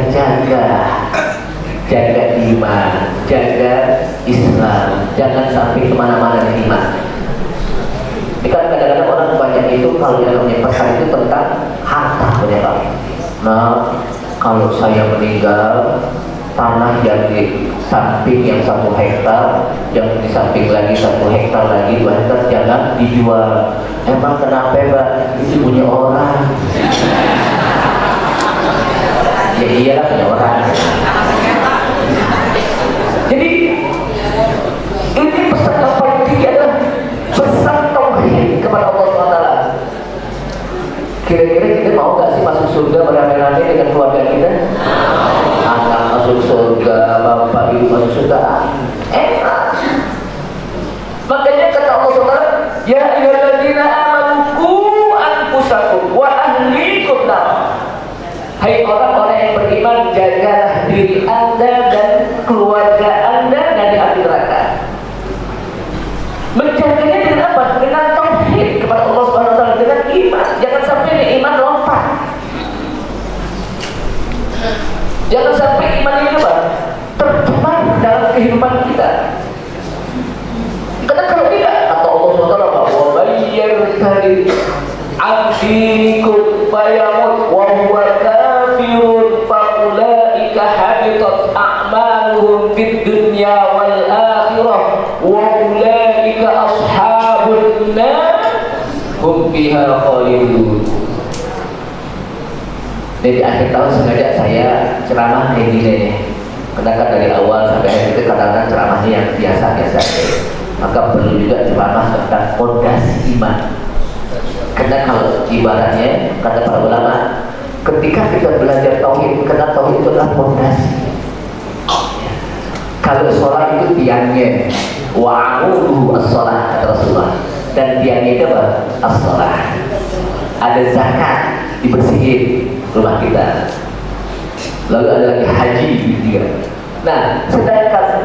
jaga iman, jaga Islam, jangan sampai kemana-mana dengan iman. Ini kan kadang-kadang orang banyak itu kalau yang namanya pesan itu tentang harta banyak. Nah, kalau saya meninggal, tanah yang di samping yang 1 hektar, yang di samping lagi 1 hektar lagi 2 hektar jangan dijual. Emang kenapa Mbak? Itu punya orang. Ya iyalah punya orang. Jadi ini pesan yang paling tinggi adalah pesan tauhid kepada Allah SWT. Kira-kira kita mau gak sih masuk surga beramai-ramai dengan keluarga kita? Anak masuk surga, bapak ibu masuk surga, enak. Makanya kata Allah SWT, ya ayyuhalladzina amanu qu anfusakum wa ahlikum nar. Hai orang-orang yang beriman, jagalah diri Anda dan keluarga Anda dari api neraka. Menjaganya dengan apa? Dengan tauhid kepada Allah Subhanahu wa taala, dengan iman. Jangan sampai iman lompat. Jangan sampai iman ini apa? Tercemar dalam kehidupan kita. Karena kalau tidak, kata Allah SWT, wa mayyartadid abdikum fayamut wa huwa kafirun fa ulaika habitat a'maluhum fid dunya wal akhirah wa ulaika ashabun nar hum fiha khalidun. Dari akhir tahun sengaja saya ceramah kayak gini nih. Karena dari awal sampai akhir itu kadang-kadang ceramahnya yang biasa-biasa. Maka perlu juga ceramah tentang fondasi iman. Karena kalau ibaratnya kata para ulama, ketika kita belajar tauhid, karena tauhid itu adalah fondasi. Kalau sholat itu tiangnya, wa'amuduhu as-sholat kata Rasulullah. Dan tiangnya itu apa? As-sholat. Ada zakat, dibersihin rumah kita. Lalu ada lagi haji juga. Nah, sedangkan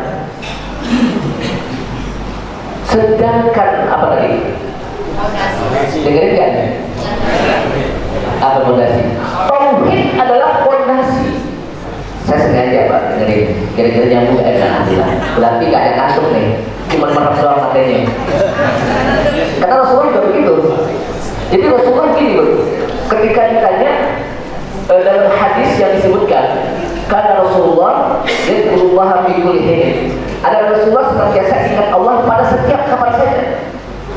apa tadi? Dengerin kan? Apa fondasi? Tauhid adalah fondasi. Saya sengaja Pak dengerin. Kira-kira nyambung gak ya? Berarti gak ada kantuk nih. Cuma merem doang matanya. Karena Rasulullah juga begitu. Jadi Rasulullah gini loh. Ketika ditanya dalam hadis yang disebutkan, karena Rasulullah yadhkurullah fi kulli hin. Ada Rasulullah senantiasa ingat Allah pada setiap kapan saja.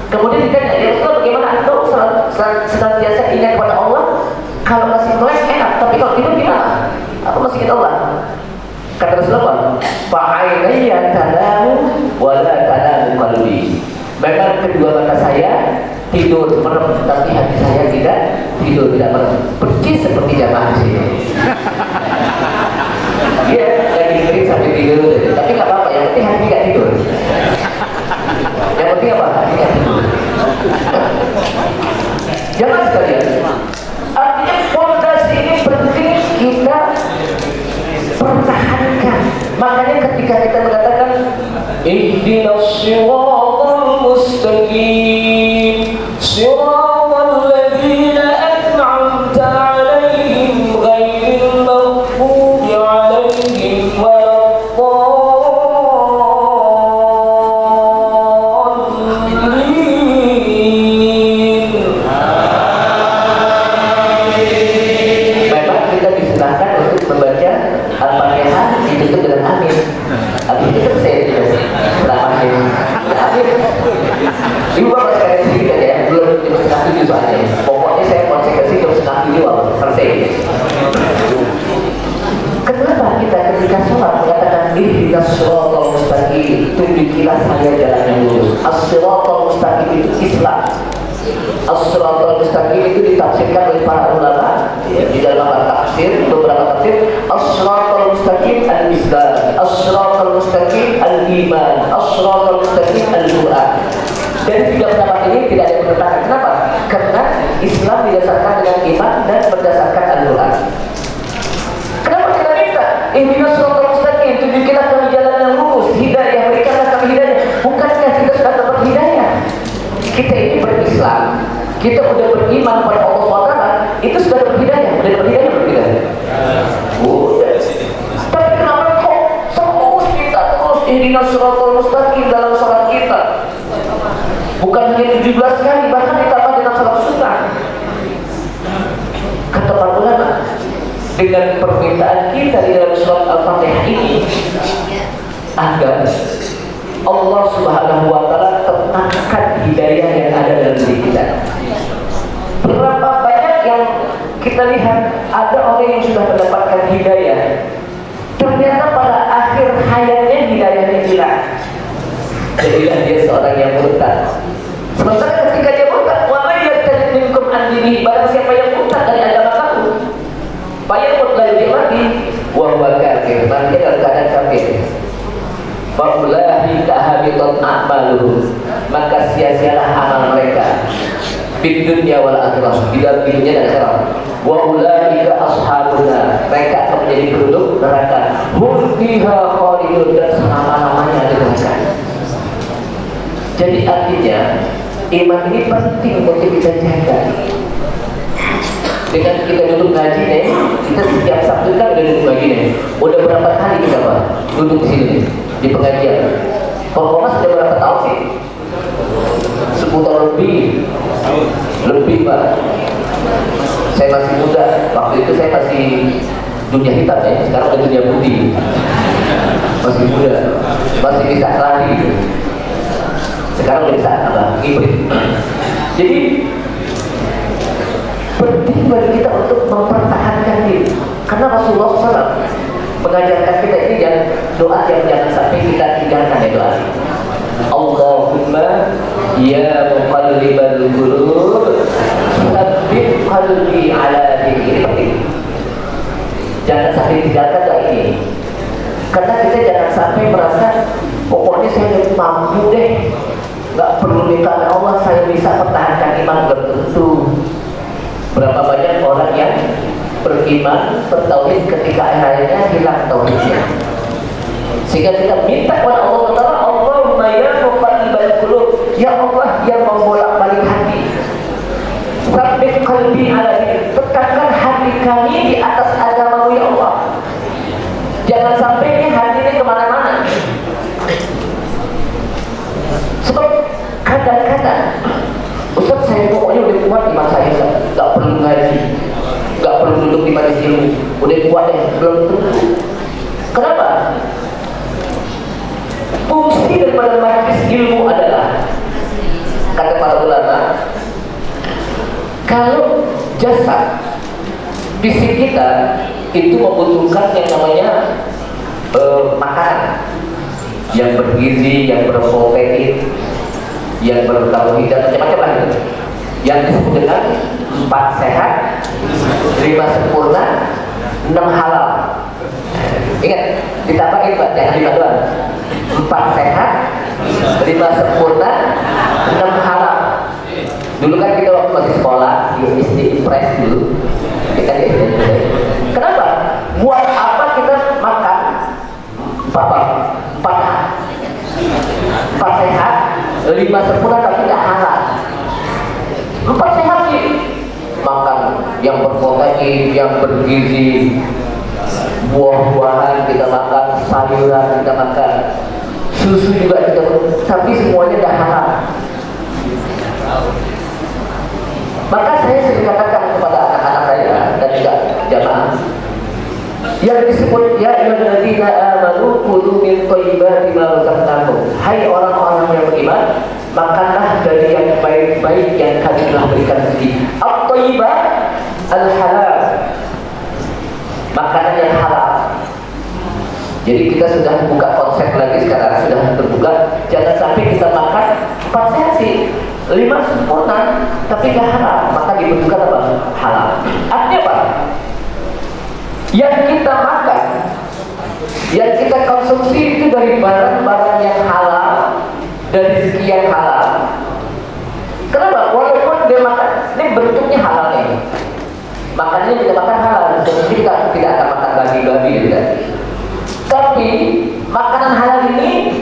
Kemudian ditanya, ya Rasulullah bagaimana engkau senantiasa ingat kepada Allah? Kalau masih melek enak, tapi kalau tidur gimana? Aku masih ingat Allah. Kata Rasulullah, fa'ainayya tanamu wa la tanamu qalbi. Memang kedua mata saya tidur merem, tapi hati saya tidak tidur, tidak merem. Percis seperti jamaah di sini. Dia lagi dengerin sampai tidur, tapi nggak apa-apa. Yang penting hati nggak tidur. Yang penting apa? Hati nggak tidur. Jangan sekalian. Artinya fondasi ini penting kita pertahankan. Makanya ketika kita mengatakan ihdinas siratal mustaqim, siratal ladzina an'amta 'alaihim ghairil maghdubi 'alaihim waladdallin. Memang kita disilahkan untuk membaca Al-Fatihah ditutup dengan amin. Amin itu selesai ceramahnya. Amin. Ibu bapak sekali sedikit aja ya, belum jam 6:30 soalnya. Pokoknya saya konsekuensi jam 6:30 selesai. Kenapa kita ketika sholat mengatakan ihdinas siratal mustaqim, tunjukilah saya jalan yang lurus. As-siratal mustaqim itu Islam. As-siratal mustaqim itu ditafsirkan oleh para ulama di dalam tafsir, beberapa tafsir. As-siratal mustaqim al-Islam, as-siratal mustaqim al-iman, as-siratal mustaqim al-Quran. Dan tiga pendapat ini tidak ada pertentangan. Kenapa? Karena Islam didasarkan dengan iman dan berdasarkan Al-Quran. Kenapa kita minta? Ihdinas siratal mustaqim, tunjukilah kami jalan yang lurus, hidayah, berikanlah kami hidayah. Bukankah kita sudah dapat hidayah? Kita ini berislam, kita udah beriman pada Allah SWT, itu sudah dapat hidayah. Udah dapat hidayah belum kita? Udah. Tapi kenapa kok terus kita terus ihdinas siratal mustaqim dalam sholat kita? Bukan hanya 17 kali, bahkan ditambah dengan sholat sunnah. Kata para ulama, dengan permintaan kita di dalam surat Al-Fatihah ini, agar Allah Subhanahu wa Ta'ala tenangkan hidayah yang ada dalam diri kita. Berapa banyak yang kita lihat ada orang yang sudah mendapatkan hidayah, ternyata pada akhir hayatnya hidayahnya hilang. Jadilah dia seorang yang murtad. Sementara ketika dia murtad, wa may yartad minkum an dinihi, barang siapa yang murtad dari agama kamu, bayar lalu dia mati, wa huwa kafir, mati dalam keadaan kafir. Faulahi habitat a'maluhum, maka sia-sialah amal mereka di dunia wal akhirah, di dalam dunia dan akhirat. Wa ulaika ashabuna, mereka akan menjadi penduduk neraka. Hum fiha khalidun, dan selama-lamanya di neraka. Jadi artinya iman ini penting untuk kita jaga. Dengan kita duduk ngaji nih, kita setiap Sabtu kan udah duduk ngaji nih. Udah berapa kali kita Pak duduk di sini di pengajian? Kalau sudah berapa tahun sih? 10 tahun lebih Pak. Saya masih muda, waktu itu saya masih dunia hitam ya, sekarang udah dunia putih. Masih muda, masih bisa lari. Sekarang udah bisa apa? Hibrid. Jadi penting bagi kita untuk mempertahankan diri, karena Rasulullah SAW mengajarkan kita ini doa yang jangan sampai kita tinggalkan ya doa. Allahumma ya muqallibal qulub tsabbit qalbi ala dinik. Ini penting. Jangan sampai tinggalkan doa ini, karena kita jangan sampai merasa pokoknya saya mampu deh, nggak perlu minta Allah, saya bisa pertahankan iman. Belum tentu. Berapa banyak orang yang beriman, bertauhid, ketika akhirnya hilang tauhidnya. Sehingga kita minta kepada Allah Taala, Allahumma ya muqallibal qulub, ya Allah yang membolak-balik hati, tsabbit qalbi ala dinik, tekankan hati kami di atas agama-Mu ya Allah. Jangan sampai ini hati ini kemana-mana. Sebab kadang-kadang Ustaz, saya pokoknya udah kuat iman saya, gak perlu ngaji, gak perlu duduk di majelis ilmu, udah kuat deh. Belum tentu. Kenapa? Fungsi daripada majelis ilmu adalah, kata para ulama, kalau jasad fisik kita itu membutuhkan yang namanya makanan yang bergizi, yang berprotein, yang berkarbohidrat, macam-macam lah itu. Yang disebut dengan 4 sehat, 5 sempurna, 6 halal. Ingat, ditambahin Pak, jangan 5 doang. 4 sehat, 5 sempurna, 6 halal. Dulu kan kita waktu masih sekolah di Impres dulu, kita kenapa? Buat apa kita makan 4 sehat, 5 sempurna tapi tidak halal? 4 sehat sih, makan yang berprotein, yang bergizi, buah-buahan kita makan, sayuran kita makan, susu juga kita makan, tapi semuanya tidak halal. Maka saya sering katakan kepada anak-anak saya dan juga jamaah yang disebut ya ayyuhalladzina amanu kulu min thayyibati ma razaqnakum. Hai orang-orang yang beriman, makanlah dari yang baik-baik yang kami telah berikan rezeki. At-thayyibat al-halal, makanan yang halal. Jadi kita sudah buka konsep lagi sekarang, sudah terbuka. Jangan sampai kita makan 4 sehat sih, 5 sempurna tapi gak halal, maka dibutuhkan apa? Halal. Artinya apa? Yang kita makan, yang kita konsumsi itu dari barang-barang yang halal, dari rezeki yang halal. Kenapa? Walaupun dia makan, ini bentuknya halal nih, makannya kita makan halal, jadi kita tidak akan makan babi-babi gitu kan. Tapi makanan halal ini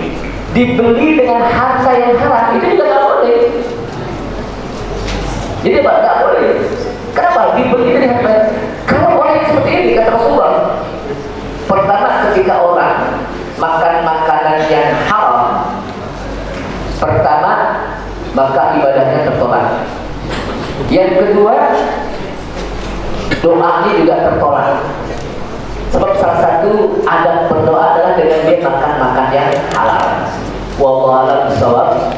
dibeli dengan harta yang haram itu juga nggak boleh. Jadi nggak boleh. Kenapa? Dibeli dengan harta. Kalau orang yang seperti ini kata Rasulullah, pertama ketika orang makan makanan yang haram, pertama maka ibadahnya tertolak. Yang kedua, doanya juga tertolak. Sebab salah satu adab berdoa adalah dengan dia makan yang halal. Wallahu a'lam bishawab.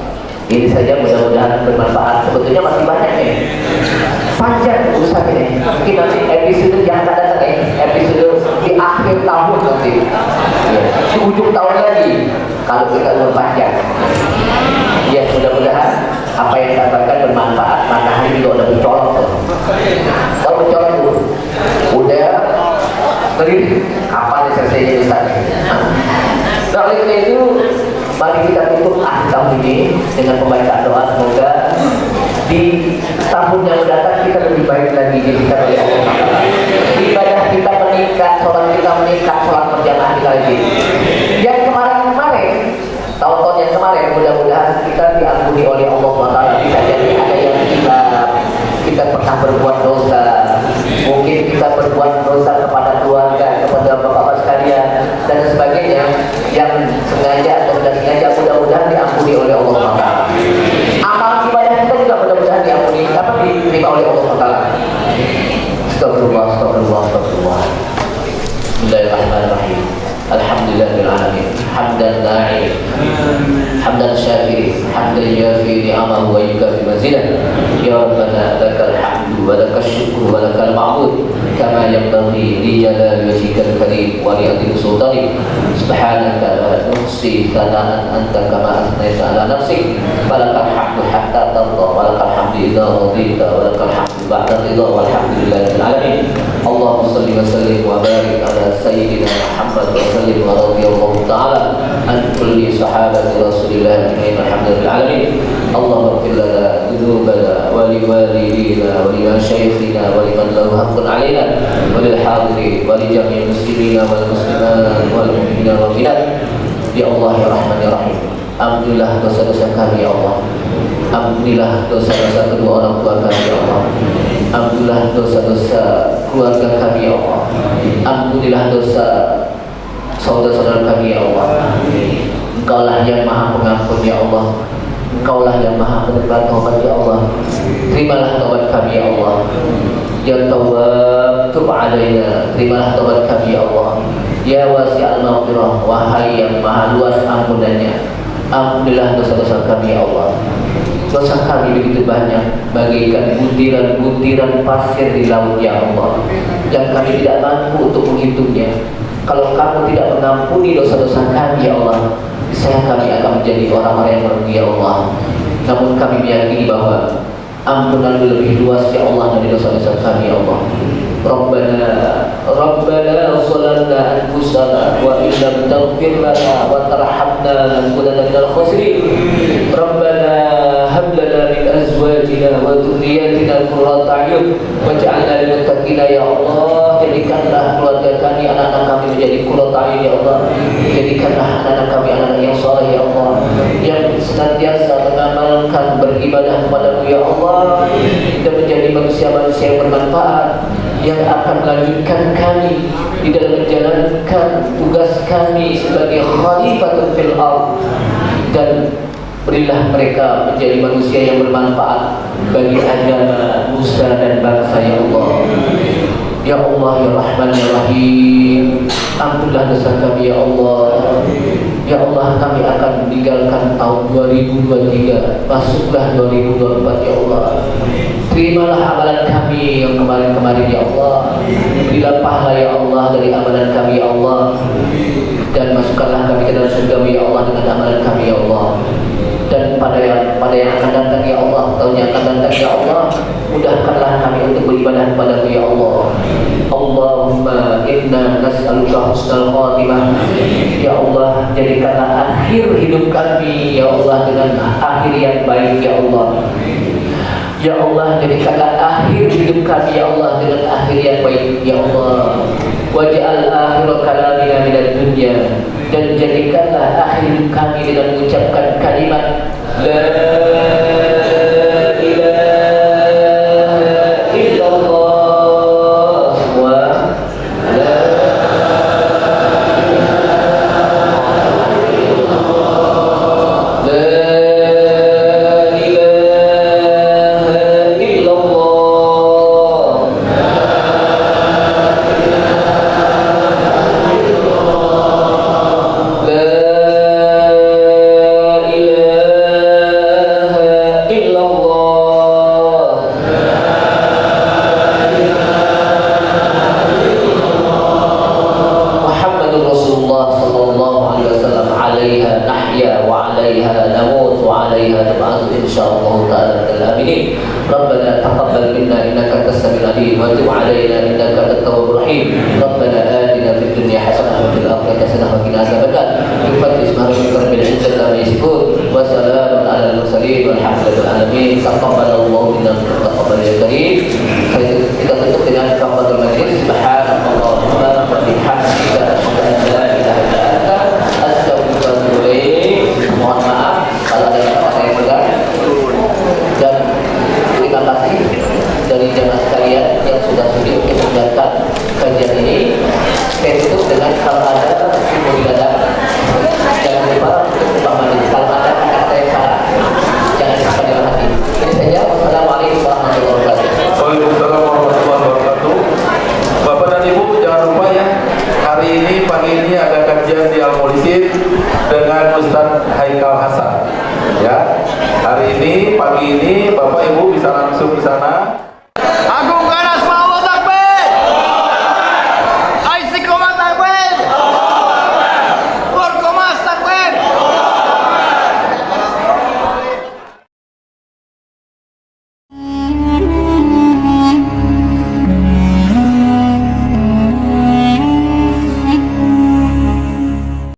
Ini saja, mudah-mudahan bermanfaat. Sebetulnya masih banyak nih, panjang urusan ini. Mungkin nanti episode yang akan datang episode di akhir tahun nanti, ya, di ujung tahun lagi kalau kita umur panjang. Ya, mudah-mudahan apa yang saya sampaikan bermanfaat. Maka hari itu udah bercolok tuh. Kalau bercolok tuh udah beri kapan selesainya Ustaz. Nah, oleh karena itu mari kita tutup akhir tahun ini dengan pembacaan doa. Semoga di tahun yang mendatang kita lebih baik lagi diberikan oleh Allah. Ibadah kita meningkat, sholat kita meningkat, sholat berjamaah kita lagi. Yang kemarin-kemarin, tahun-tahun yang kemarin, mudah-mudahan kita diampuni oleh Allah SWT. Bisa jadi ada yang kita pernah berbuat dosa. Mungkin kita berbuat dosa kepada keluarga, kepada bapak-bapak sekalian dan sebagainya, yang sengaja atau tidak sengaja, mudah-mudahan diampuni oleh Allah SWT. Amal ibadah kita juga mudah-mudahan diampuni, dapat diterima oleh Allah SWT. Astagfirullah, astagfirullah, astagfirullah. Bismillahirrahmanirrahim. Alhamdulillahil alamin. Hamdan na'im, hamdan syakir, hamdan yafi ni'amahu wa yukafi mazidah. Ya Rabbana lakal hamdu wa lakal syukru wa lakal ma'bud kama yanbaghi li jalali wajhikal karim wa li 'azimi sultanik. Subhanaka la nuhsi thana'an anta kama asnaita ala nafsik. Walakal hamdu hatta tarda wa lakal hamdu idza radita wa lakal hamdu ba'da ridha walhamdulillahil alamin. Allahumma salli wa sallim wa barik ala sayyidina Muhammad wa sallim wa radiyallahu ta'ala an kulli sahabati Rasulillah ajma'in walhamdulillahil alamin. Allahumma ighfir lana dhunubana wa li walidina wa li masyayikhina wa liman lahu haqqun 'alaina wa lil hadirin wa li jami'il muslimina wal muslimat wal mu'minina wal mu'minat. Ya Allah ya Rahman ya Rahim, ampunilah dosa-dosa kami ya Allah. Ampunilah dosa-dosa kedua orang tua kami ya Allah. Ampunilah dosa-dosa keluarga kami ya Allah. Ampunilah dosa saudara-saudara kami ya Allah. Engkaulah yang maha pengampun ya Allah. Engkaulah yang maha penerima taubat ya Allah. Terimalah taubat kami ya Allah. Ya Tawwab, tub alaina. Terimalah taubat kami ya Allah. Ya wasi'al maghfirah, wahai yang maha luas ampunannya, ampunilah dosa-dosa kami ya Allah. Dosa kami begitu banyak, bagaikan butiran-butiran pasir di laut ya Allah, yang kami tidak mampu untuk menghitungnya. Kalau kamu tidak mengampuni dosa-dosa kami ya Allah, saya kami akan menjadi orang-orang yang merugi ya Allah. Namun kami meyakini bahwa ampunan lebih luas ya Allah dari dosa-dosa kami ya Allah. Rabbana zalamna anfusana wa in lam taghfir lana wa tarhamna lanakunanna minal khasirin. Rabbana hab lana min azwajina wa dhurriyyatina qurrata a'yun waj'alna lil muttaqina ya Allah. Jadikanlah keluarga kami, anak-anak kami menjadi qurrata a'yun ya Allah. Jadikanlah anak-anak kami anak-anak yang saleh ya Allah, yang senantiasa mengamalkan beribadah kepadamu ya Allah, dan menjadi manusia-manusia yang bermanfaat, yang akan melanjutkan kami di dalam menjalankan tugas kami sebagai khalifatul fil ardh. Dan berilah mereka menjadi manusia yang bermanfaat bagi agama, nusa dan bangsa ya Allah. Ya Allah ya Rahman ya Rahim, ampunilah dosa kami ya Allah. Ya Allah, kami akan meninggalkan tahun 2023, masuklah 2024 ya Allah. Terimalah amalan kami yang kemarin-kemarin ya Allah. Berilah pahala ya Allah dari amalan kami ya Allah, dan masukkanlah kami ke dalam surga ya Allah dengan amalan kami ya Allah. Dan pada yang akan datang ya Allah, tahun yang akan datang ya Allah, mudahkanlah kami untuk beribadah kepadamu ya Allah. Allahumma inna nas'aluka husnal khatimah. Ya Allah, jadikanlah akhir hidup kami ya Allah dengan akhir yang baik ya Allah. Ya Allah, jadikanlah akhir hidup kami ya Allah dengan akhir yang baik ya Allah. Waj'al akhir kalamina minad dunya dunia, dan jadikanlah akhir kami dengan mengucapkan kalimat La ilaha illallah wa la ربنا تقبل منا انك انت السميع العليم وتب علينا انك انت التواب الرحيم ربنا آتنا في الدنيا حسنه وفي الاخره حسنه وقنا عذاب النار بفضل اسم ربك رب العزه عما يصفون وسلام على المرسلين والحمد لله العالمين تقبل الله منا تقبل يا كريم. Kita tutup dengan kafaratul majlis. Subhanallah wa bihamdika asyhadu an la ilaha illa anta astaghfiruka wa atubu ilaik. Mohon maaf kalau ada kata-kata yang benar, dan terima kasih dari jemaah sekalian yang sudah sudi untuk mendengarkan kajian ini. Saya tutup dengan kalau ada mudah-mudahan jangan lupa untuk memahami. Kalau ada kata-kata yang salah jangan disimpan dalam hati. Ini saja. Wassalamualaikum warahmatullahi wabarakatuh. Waalaikumsalam warahmatullahi wabarakatuh. Bapak dan Ibu jangan lupa ya, hari ini pagi ini ada kajian di Al-Mulisin dengan Ustaz Haikal Hasan. Ya, hari ini pagi ini Bapak Ibu bisa langsung ke sana.